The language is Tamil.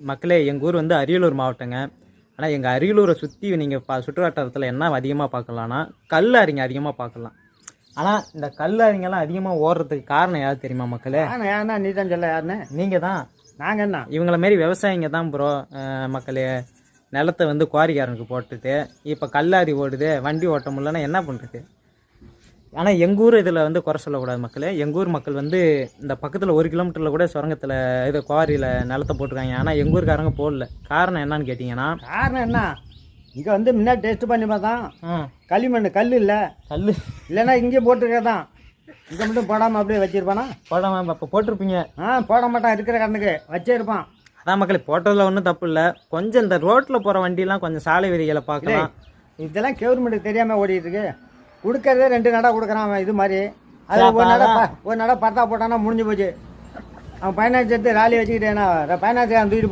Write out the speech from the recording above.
மக்களே, எங்கள் ஊர் வந்து அரியலூர் மாவட்டங்க. ஆனால் எங்கள் அரியலூரை சுற்றி நீங்கள் சுற்றுவட்டாரத்தில் என்ன அதிகமாக பார்க்கலான்னா கல்லாரிங்க அதிகமாக பார்க்கலாம். ஆனால் இந்த கல்லாரிங்கெல்லாம் அதிகமாக ஓடுறதுக்கு காரணம் யார் தெரியுமா மக்களே? ஏன்னா நீ தான் சொல்ல யாருன்னு. நீங்கள் தான். நாங்கள் என்ன இவங்கள மாரி விவசாயிங்க தான் ப்ரோ. மக்களே, நிலத்தை வந்து குவாரிக்காரனுக்கு போட்டுட்டு இப்போ கல்லாரி ஓடுது, வண்டி ஓட்ட முடியலன்னா என்ன பண்ணுறது? ஆனால் எங்கள் ஊர் இதில் வந்து குறை சொல்லக்கூடாது மக்களே. எங்கள் ஊர் மக்கள் வந்து இந்த பக்கத்தில் 1 கிலோமீட்டரில் கூட சுரங்கத்தில் இது குவாரியில் நிலத்தை போட்டிருக்காங்க. ஆனால் எங்கள் ஊருக்காரங்க போடல. காரணம் என்னன்னு கேட்டிங்கன்னா, காரணம் என்ன, இங்கே வந்து முன்னாடி டெஸ்ட் பண்ணி பார்த்தான், களிமண் கல் இல்லை, கல் இல்லைன்னா இங்கேயே போட்டிருக்கதான். இங்கே மட்டும் போடாமல் அப்படியே வச்சிருப்பானா? போடாமல் இப்போ போட்டிருப்பீங்க. போட மாட்டான், இருக்கிற கண்ணுக்கு வச்சே இருப்பான். அதான் மக்களே, போட்டதில் ஒன்றும் தப்பு இல்லை. கொஞ்சம் இந்த ரோட்டில் போகிற வண்டிலாம் கொஞ்சம் சாலை விதிகளை பார்க்கலாம். இதெல்லாம் கவர்மெண்ட்டுக்கு தெரியாமல் ஓடிட்டு இருக்கு. கொடுக்கறதே 2 நடை கொடுக்குறான் அவன். இது மாதிரி அது ஒரு நடை பத்தா போட்டானா முடிஞ்சு போச்சு. அவன் பைனான்ஸ் எடுத்து ராலி வச்சுக்கிட்டேன்னா பைனான்ஸ் தூக்கிட்டு